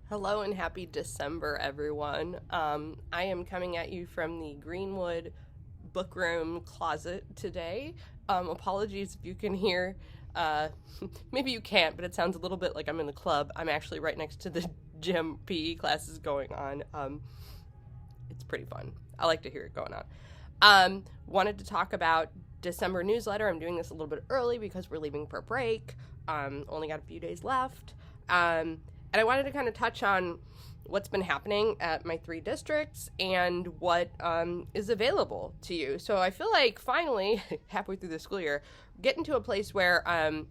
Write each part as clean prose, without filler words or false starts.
Hello and happy December, everyone. I am coming at you from the Greenwood bookroom closet today. Apologies if you can hear. Uh, Maybe you can't, but it sounds a little bit like I'm in the club. I'm actually right next to the gym PE classes going on. It's pretty fun. I like to hear it going on. Wanted to talk about December newsletter. I'm doing this a little bit early because we're leaving for break. Only got a few days left. And I wanted to kind of touch on what's been happening at my three districts and what is available to you. So I feel like finally, halfway through the school year, getting to a place where I'm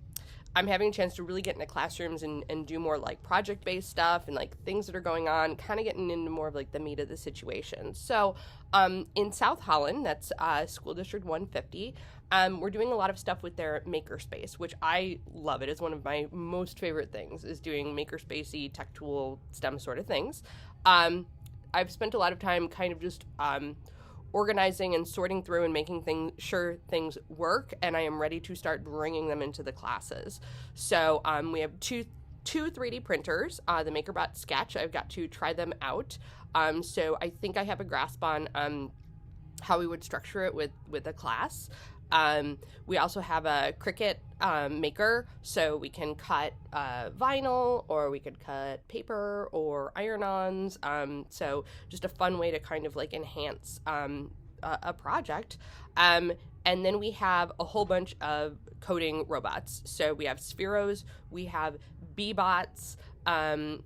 having a chance to really get into classrooms and do more like project-based stuff and like things that are going on, kind of getting into more of like the meat of the situation. So in South Holland, that's School District 150, we're doing a lot of stuff with their makerspace, which I love. It is one of my most favorite things, is doing makerspacey, tech tool, STEM sort of things. I've spent a lot of time kind of just organizing and sorting through and making sure things work, and I am ready to start bringing them into the classes. So we have two 3D printers, the MakerBot Sketch. I've got to try them out. So I think I have a grasp on how we would structure it with a class. We also have a Cricut maker, so we can cut vinyl, or we could cut paper or iron-ons. So just a fun way to kind of like enhance a project. And then we have a whole bunch of coding robots. So we have Spheros, we have B-bots,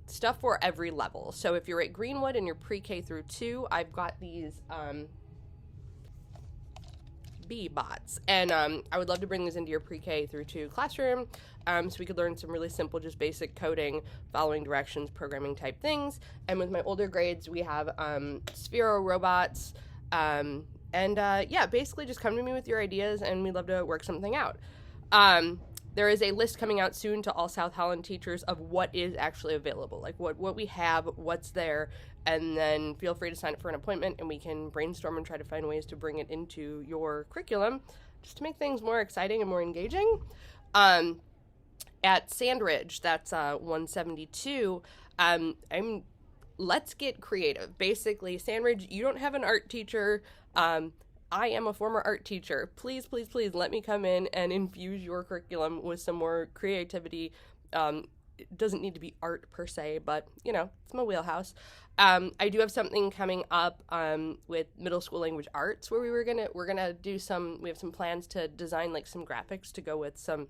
stuff for every level. So if you're at Greenwood and you're pre-K through 2, I've got these B-bots, and I would love to bring these into your pre-K through 2 classroom, so we could learn some really simple, just basic coding, following directions, programming type things. And with my older grades, we have Sphero robots, yeah, basically just come to me with your ideas, and we'd love to work something out. There is a list coming out soon to all South Holland teachers of what is actually available, like what we have, what's there, and then feel free to sign up for an appointment and we can brainstorm and try to find ways to bring it into your curriculum just to make things more exciting and more engaging. At Sandridge, that's 172, let's get creative. Basically, Sandridge, you don't have an art teacher. I am a former art teacher. Please, please, please let me come in and infuse your curriculum with some more creativity. It doesn't need to be art per se, but it's my wheelhouse. I do have something coming up with middle school language arts where we're gonna do we have some plans to design like some graphics to go with some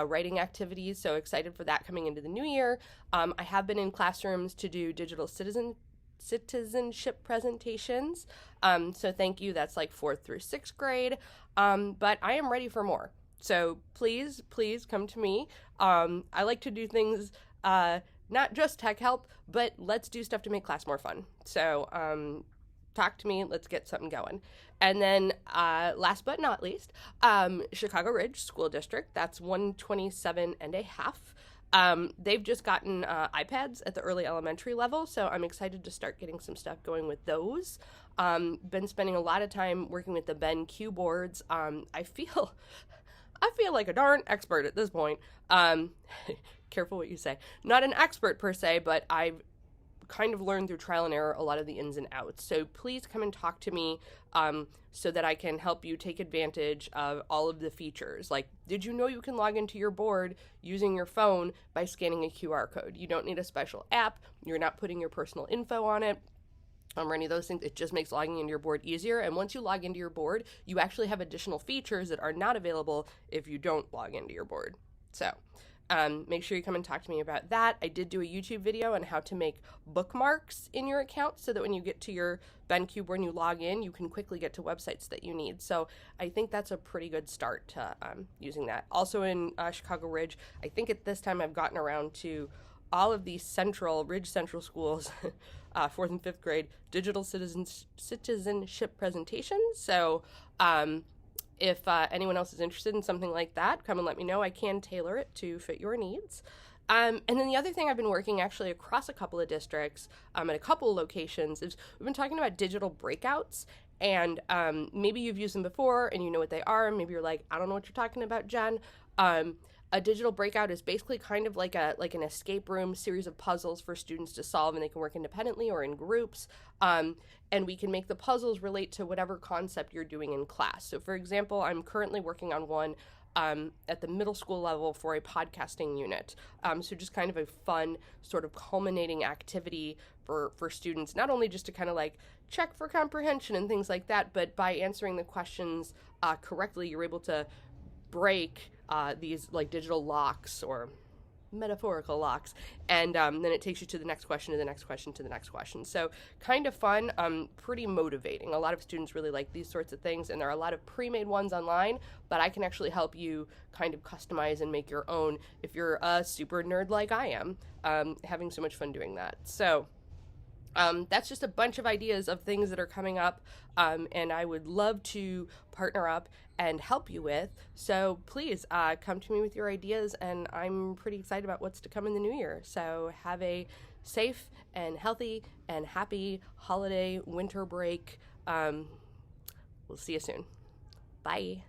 writing activities. So excited for that coming into the new year. I have been in classrooms to do digital citizenship presentations. So thank you. That's like 4th through 6th grade. But I am ready for more. So please come to me. I like to do things, not just tech help, but let's do stuff to make class more fun. So talk to me. Let's get something going. And then last but not least, Chicago Ridge School District. That's 127 and a half. They've just gotten iPads at the early elementary level, so I'm excited to start getting some stuff going with those. Been spending a lot of time working with the BenQ boards. I feel like a darn expert at this point. Careful what you say. Not an expert per se, but I've kind of learned through trial and error a lot of the ins and outs. So please come and talk to me so that I can help you take advantage of all of the features. Like, did you know you can log into your board using your phone by scanning a QR code? You don't need a special app. You're not putting your personal info on it. Or any of those things. It just makes logging into your board easier. And once you log into your board, you actually have additional features that are not available if you don't log into your board. So make sure you come and talk to me about that. I did do a YouTube video on how to make bookmarks in your account so that when you get to your BenQ board and you log in, you can quickly get to websites that you need. So I think that's a pretty good start to using that. Also in Chicago Ridge, I think at this time I've gotten around to all of these Ridge Central schools, 4th and 5th grade, digital citizenship presentations. So if anyone else is interested in something like that, come and let me know. I can tailor it to fit your needs. And then the other thing I've been working actually across a couple of districts at a couple of locations is we've been talking about digital breakouts. And maybe you've used them before and you know what they are. Maybe you're like, I don't know what you're talking about, Jen. A digital breakout is basically kind of like an escape room series of puzzles for students to solve, and they can work independently or in groups. And we can make the puzzles relate to whatever concept you're doing in class. So for example, I'm currently working on one at the middle school level for a podcasting unit. So just kind of a fun sort of culminating activity for students, not only just to kind of like check for comprehension and things like that, but by answering the questions correctly, you're able to break these like digital locks or metaphorical locks, and then it takes you to the next question, to the next question, to the next question. So kind of fun, pretty motivating. A lot of students really like these sorts of things, and there are a lot of pre-made ones online, but I can actually help you kind of customize and make your own if you're a super nerd like I am, having so much fun doing that. So that's just a bunch of ideas of things that are coming up, and I would love to partner up and help you with. So please come to me with your ideas, and I'm pretty excited about what's to come in the new year. So have a safe and healthy and happy holiday winter break. We'll see you soon. Bye.